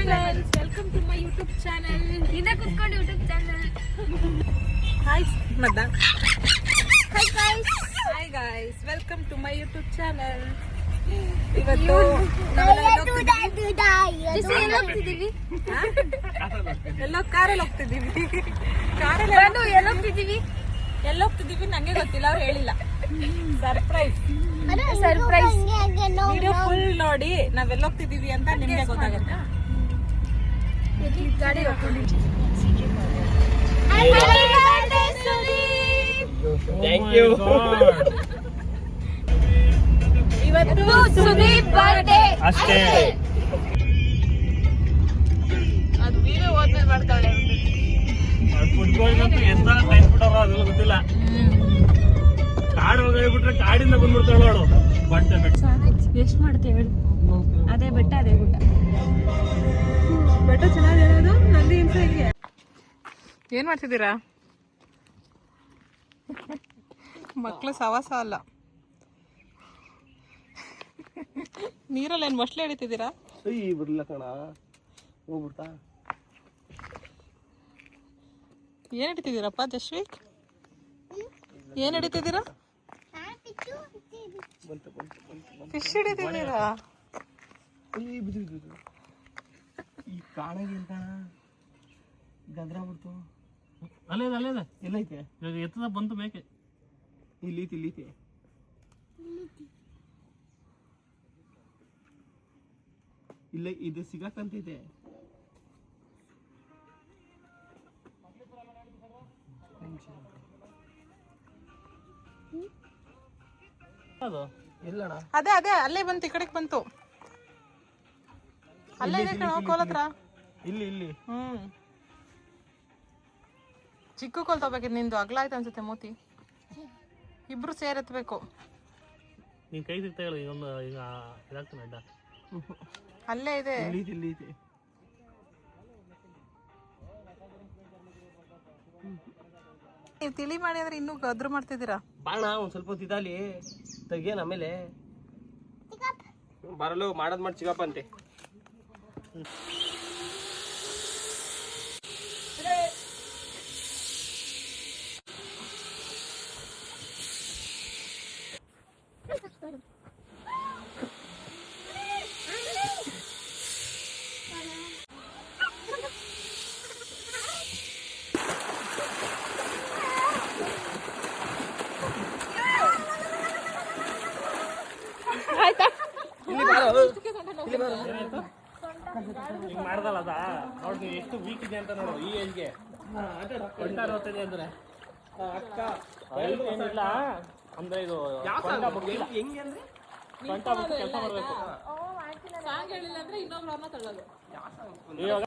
friends, welcome to my YouTube channel. Ina kutkondu YouTube channel. Hi Madda. Hi guys. Hi guys, welcome to my YouTube channel. ಇವತ್ತು ನಾವೆಲ್ಲ ಎಲ್ಲೋ ಕಾರಲ್ಲಿ ಹೋಗ್ತಿದ್ದೀವಿ. ಎಲ್ಲಿ ಹೋಗ್ತಿದ್ದೀವಿ ನಂಗೆ ಗೊತ್ತಿಲ್ಲ, ಅವ್ರು ಹೇಳಿಲ್ಲ. ಸರ್ಪ್ರೈಸ್ ವಿಡಿಯೋ ಫುಲ್ ನೋಡಿ ನಾವೆಲ್ಲ ಹೋಗ್ತಿದ್ದೀವಿ ಅಂತ ನಿಮ್ಗೆ ಗೊತ್ತಾಗುತ್ತೆ. ಗಾಡಿ ಥ್ಯಾಂಕ್ ಯು. ಇವತ್ತು ಸುದೀಪ್ ಬರ್ಡೇ ಅಷ್ಟೇ. ಅದು ವಿಡಿಯೋ ಹೋದ್ಮೇಲೆ ಮಾಡ್ತಾಳೆ. ಫುಟ್ಬಾಲ್ಗಂತೂ ಎಷ್ಟು ಸಲ ಸಾಯಿಸ್ಬಿಟ್ಟಾರ ಅದೆಲ್ಲ ಗೊತ್ತಿಲ್ಲ. ಕಾಡು ಹೋಗ್ಬಿಟ್ರೆ ಕಾಡಿಂದ ಬಂದ್ಬಿಡ್ತಾಳ ಅವಳು. ಬಟ್ಟೆ ಎಷ್ಟು ಮಾಡ್ತೇವೆ ಹೇಳಿ? ಅದೇ ಬೆಟ್ಟ ಅದೇ ಗುಡ್ಡ. ಬೆಟ್ಟ ಚೆನ್ನಾಗಿ ಹೇಳೋದು ನಂದಿ ಹಿಂಸೆಗೆ. ಏನ್ ಮಾಡ್ತಿದ್ದೀರಾ? ಮಕ್ಳು ಸವಾಸ ಅಲ್ಲ. ನೀರಲ್ಲಿ ಏನು ಮೊಸಳೆ ಹಿಡಿತಿದ್ದೀರಾ? ಬರ್ಲಿಲ್ಲ ಕಣ, ಹೋಗ್ಬಿಡ್ತಾ. ಏನ್ ಹಿಡಿತಿದ್ದೀರಪ್ಪ ಜಶ್ವಿಕ್? ಏನ್ ಹಿಡಿತಿದ್ದೀರಾ? ಫಿಶ್ ಹಿಡಿತಿದ್ದೀರಾ? ಈ ಕಾಣಾಗಿಂತ ಗದ್ರ ಬಿಡ್ತು. ಅಲ್ಲೇ ಎಲ್ಲೈತೆ? ಎತ್ತದ ಬಂತು ಮೇಕೆ. ಇಲ್ಲೀತಿ ಇಲ್ಲ, ಇದು ಸಿಗಾಕಂತೈತೆ. ಅದೇ ಅಲ್ಲೇ ಬಂತು, ಈ ಕಡೆಗೆ ಬಂತು. ಅಲ್ಲೇ ಇದೆ ಕಣ ಕೋಲ್ ಹತ್ರ. ಇಲ್ಲಿ ಚಿಕ್ಕ ಕೋಲ್ ತಗೋಬೇಕಿದ್ ನಿಂದು. ಅಗ್ಲ ಆಯ್ತು ಅನ್ಸುತ್ತೆ ಮೂತಿ. ಇಬ್ರು ಸೇರೆತ್ಬೇಕು. ನೀನ್ ಕೈ ಸಿಗ್ತಾ ಈಗ ಇದಾಗ್ತಾನೆ ಅಡ್ಡ. ಅಲ್ಲೇ ಇದೆ. ನೀವು ತಿಳಿ ಮಾಡಿ ಅಂದ್ರೆ ಇನ್ನೂ ಗದ್ರು ಮಾಡ್ತಿದ್ದೀರಾ. ಬಾಣ ಒಂದ್ ಸ್ವಲ್ಪ ಹೊತ್ತು ಇದಾಲಿ ತೆಗಿಯನ್, ಆಮೇಲೆ ಬರಲು ಮಾಡೋದ್ ಮಾಡಿ ಚಿಗಪ್ಪ ಅಂತೆ. ಮಾಡ್ದಲ್ಲ ಅದ ನೋಡಿ ಎಷ್ಟು ವೀಕ್ ಇದೆ ಅಂತ ನೋಡು. ಈ ಏಜ್ಗೆ ಹೊಂಟಾರೋಗ್ತದೆ ಅಂದ್ರೆ ಅಕ್ಕ ಏನಿಲ್ಲ ಅಂದ್ರೆ ಇದು ಹೆಂಗೆ ಅಂದ್ರೆ ಕೆಲಸ ಮಾಡಬೇಕು. ಸಾಂಗ್ ಹೇಳಿಲ್ಲ ಅಂದ್ರೆ ಇನ್ನೊಬ್ರು ಅವ್ರನ್ನ ತಳ್ಳೋದು. ಇವಾಗ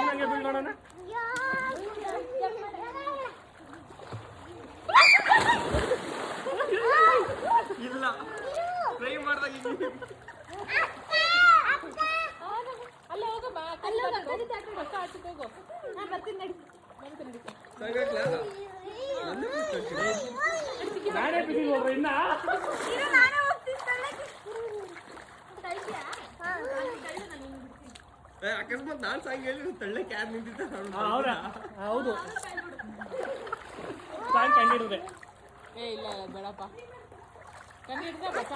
ಹಂಗೆ ಬೀಳೋಣ. ಇಲ್ಲ ಟ್ರೈ ಮಾಡ್ದಾಗ ಅಲ್ಲ ಹೋಗಮ್ಮ, ಪಕ್ಕ ಆಚೆಗೆ ಹೋಗು. ನಾನು ಬರ್ತೀನಿ ನಡಿ. ನಾನೇ ಬಿಡಿ ನೋಡ್ರಿ ಇನ್ನ. ಅಕಸ್ಮಾತ್ ನಾನ್ ಸಾಂಗ್ ಹೇಳಿ ತಳ್ಳಕ್ಕೆ ಯಾರು ನಿಂತಿದ್ದ? ಹೌದು ಸಾಂಗ್ ಕಂಡಿಡಿದೆ. ಇಲ್ಲ ಬೇಡಪ್ಪ, ಕಣ್ಣು ಹಿಡಿದ್ರೆ ಬಚ್ಚ.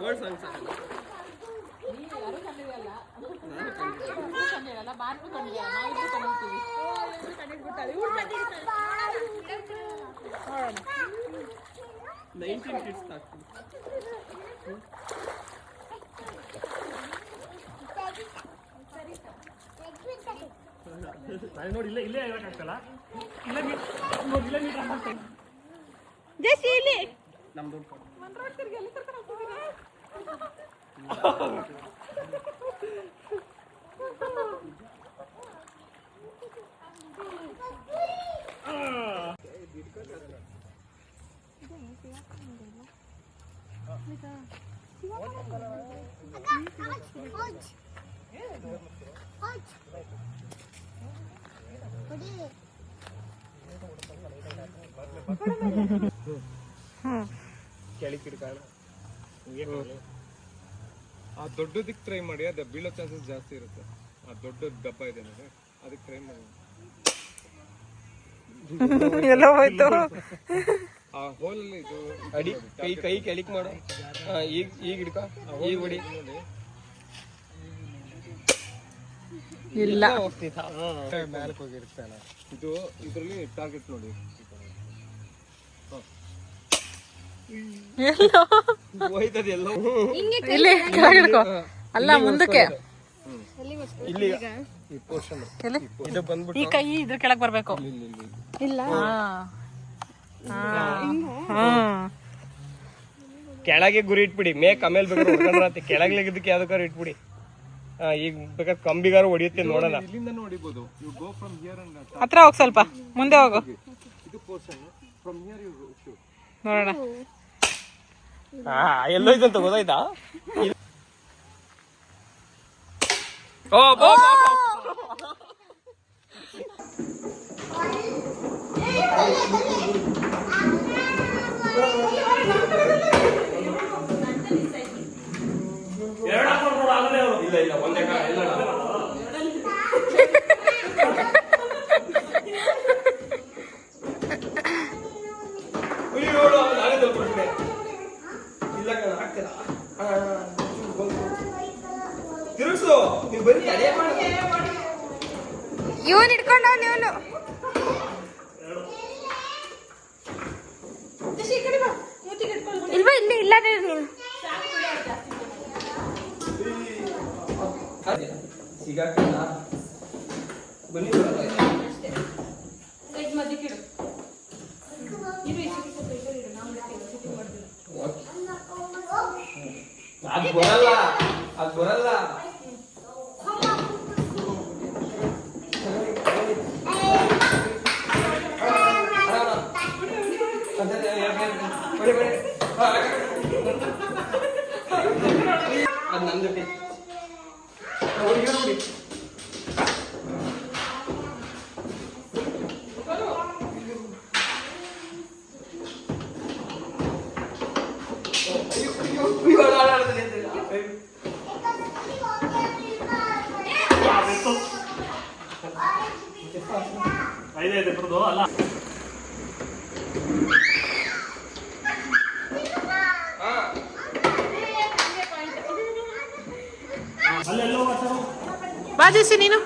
ವರ್ಡ್ ಸಾಂಗ್ ಸಾಂಗ್ ಯಾರು ಕಂಡಿರಲ್ಲ, ಕಂಡಿರಲ್ಲ. ಬಾರ್ನು ಕಂಡಿರಲ್ಲ, ನಾವಿಬ್ರು ಕಂಡಿರ್ತೀವಿ. ಕಂಡಿಡ್ಬಿಟ್ಟಾಳೆ ನೋಡೋಣ. 19 ಕಿಡ್ಸ್ ಆಗ್ತದೆ. ನೋಡಿ ಇಲ್ಲೇ ಹೇಳಕ್ಕಾಗ್ತಲ್ಲ. ಜೆಸಿ ಇಲ್ಲಿ ನಮ್ದು ಎಲ್ಲಿ ಕರ್ಕೊಂಡು ಹೋಗ್ತಿದ್ದೀರಾ? ಆ ದೊಡ್ಡದಕ್ಕೆ ಟ್ರೈ ಮಾಡಿ, ಅದು ಬೀಳೋ ಚಾನ್ಸಸ್ ಜಾಸ್ತಿ ಇರುತ್ತೆ. ಆ ದೊಡ್ಡ ಡಬ್ಬ ಇದೆ ನೋಡಿ, ಅದಕ್ಕೆ ಟ್ರೈ ಮಾಡಿ. ಎಲ್ಲ ಹೋಯ್ತು. ಆ ಹೋಲ್ ಇದು ಅಡಿ ಕೈ ಕೆಳಕ್ ಮಾಡು. ಈಗ ಹಿಡ್ಕ, ಈಗ ಹೊಡಿ. ಇಲ್ಲ ಮ್ಯಾಲಕ್ಕೆ ಹೋಗಿರ್ತಾನೆ. ಇದು ಇದರಲ್ಲಿ ಟಾರ್ಗೆಟ್ ನೋಡಿ. ಎಲ್ಲೋ ಹೋಯ್ತದೆ ಎಲ್ಲ. ಇಲ್ಲಿ ಕೆಳಗೆ ಹಿಡ್ಕೊ. ಅಲ್ಲ ಮುಂದಕ್ಕೆ ಇಲ್ಲಿ ಈ ಪೋರ್ಷನ್ ಎಲ್ಲಿ? ಇದು ಬಂದ್ಬಿಟ್ಟು ಈ ಕೈ ಇದ್ರ ಕೆಳಗೆ ಬರ್ಬೇಕು. ಇಲ್ಲ ಕೆಳಗೆ ಗುರಿ ಇಟ್ಬಿಡಿ. ಮೇಕ್ ಆಮೇಲೆ ಬೇಕಾದ್ರೆ ಹೊಡ್ಕೊಂಡ್ರೆ ಕೆಳಗ್ಲಿದ್ದಕ್ಕೆ ಯಾವ್ದಕ್ಕಾರು ಇಟ್ಬಿಡಿ. ಈಗ ಬೇಕಾದ್ರೆ ಕಂಬಿಗಾರು ಹೊಡಿಯುತ್ತೆ ನೋಡೋಣ. ಇಲ್ಲಿಂದ ನೋಡಿಬಹುದು. You go from here and ಹತ್ರ ಹೋಗ್, ಸ್ವಲ್ಪ ಮುಂದೆ ಹೋಗು ಇದು portion from here you shoot. ನೋಡೋಣ. ಎಲ್ಲೋ ಇದಂತ ಗೊತ್ತಾಯ್ತಾ? ಇಲ್ಲ ಇಲ್ಲ ಒಂದೇ ಎಲ್ಲ ತಿರುಗಿಸು. ನೀವು ಬರೀ ಅದೇ ಮಾಡಿ. ಇವನ್ ಹಿಡ್ಕೊಂಡ ಇವನು ಇಲ್ವಾ? ಇಲ್ಲಿ ಇಲ್ಲ ನೀನು ಸಿಗಾಕಲ್ಲ. ಬನ್ನಿ ಅದು ಬರಲ್ಲ, ಅದು ಬರಲ್ಲ. ಅದು ನನ್ನ ಜೊತೆ ನೋಡಿ. ಅಲ್ಲ ಅಲ್ಲೆಲ್ಲೋ ಬಾಜಿಸಿ ನೀನು.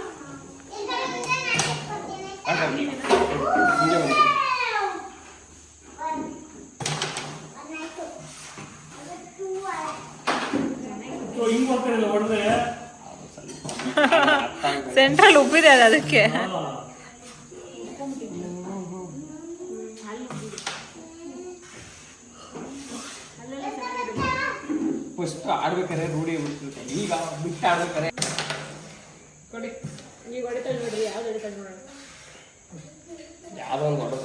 ಹಿಂಗ್ ಹೋಗ್ತಾರಲ್ಲ ಹೊಡೆದ್ರೆ ಸೆಂಟ್ರಲ್ ಉಬ್ಬಿದೆ ಅದು, ಅದಕ್ಕೆ. ಫಸ್ಟ್ ಆಡ್ಬೇಕಾರೆ ರೂಢಿ ಬಿಡ್ತಿರುತ್ತೆ. ಈಗ ಬಿಟ್ಟು ಆಡ್ಬೇಕಾರೆ ಯಾವ್ದೋ ಒಂದು ಹೊಡೆದ.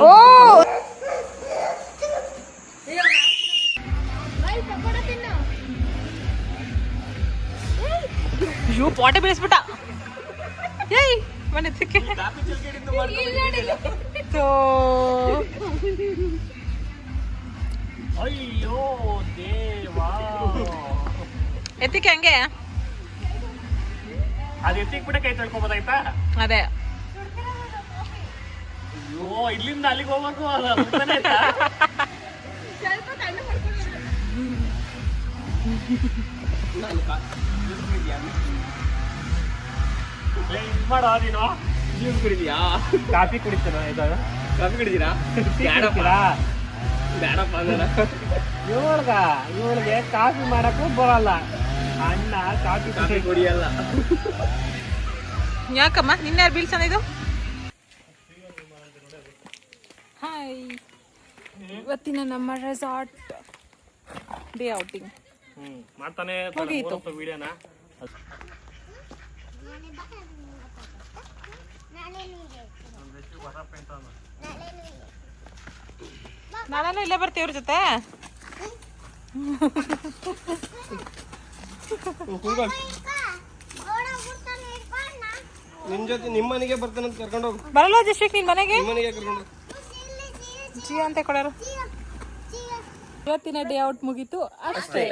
ಓ ಅಯ್ಯೋ, ಪಾಟೆ ಬೀಳಿಸ್ಬಿಟ್ಟ. ಏಯ್ ಮನೆದಕ್ಕೆ ಅಯ್ಯೋ ದೇವಾ. ಎತ್ತಿಕೆ ಹಂಗೆ ಅದು ಎತ್ತಿಕ್ ಬಿಡ ಕೈ ತೊಳ್ಕೊಬೋದಾಯ್ತಾ? ಅದೇ. ಅಯ್ಯೋ, ಇಲ್ಲಿಂದ ಅಲ್ಲಿಗೆ ಹೋಗ್ಬೇಕು. ಆಯ್ತಾ ಇದು ಮಾಡೋ ನೀನು. ನೀರು ಕುಡಿದ್ಯಾ? ಕಾಫಿ ಕುಡಿತೀನ? ಇದಾಗ ಕಾಫಿ ಕುಡಿದೀರಾ? ಬೇಡಪ್ಪ ಅಂದ್ರೆ ಇವಳಿಗೆ ಕಾಫಿ ಮಾಡಕ್ಕೂ ಬರಲ್ಲ. ಅಣ್ಣ ಕಾಫಿ ಕುಡಿಯಲ್ಲ. ಯಾಕಮ್ಮ ನಿನ್ನೆ ಯಾರು ಬೀಳ್ಸಂದಿದ್ದು? ಹಾಯ್, ಇವತ್ತಿನ ನಮ್ಮ ರೆಸಾರ್ಟ್ ಡೇ ಔಟಿಂಗ್ ಮಾಡ್ತಾನೆ ಹೋಗಿತ್ತು ವಿಡಿಯೋನ. ನಾಳೆನೂ ಇಲ್ಲೇ ಬರ್ತೀವಿ ಅವ್ರ ಜೊತೆ. ನಿನ್ ಜೊತೆ ನಿಮ್ಮ ಮನೆಗೆ ಬರ್ತಾನಂತ ಕರ್ಕೊಂಡು ಹೋಗು. ಬರಲ್ಲ ಜಸ್ವಿಕ್ ನಿನ್ ಮನೆಗೆ ನಿಮ್ಮ ಮನೆಗೆ ಕರ್ಕೊಂಡು ಜಿ ಅಂತ ಕೊಡೋರು. ಇವತ್ತಿನ ಡೇ ಔಟ್ ಮುಗೀತು ಅಷ್ಟೇ.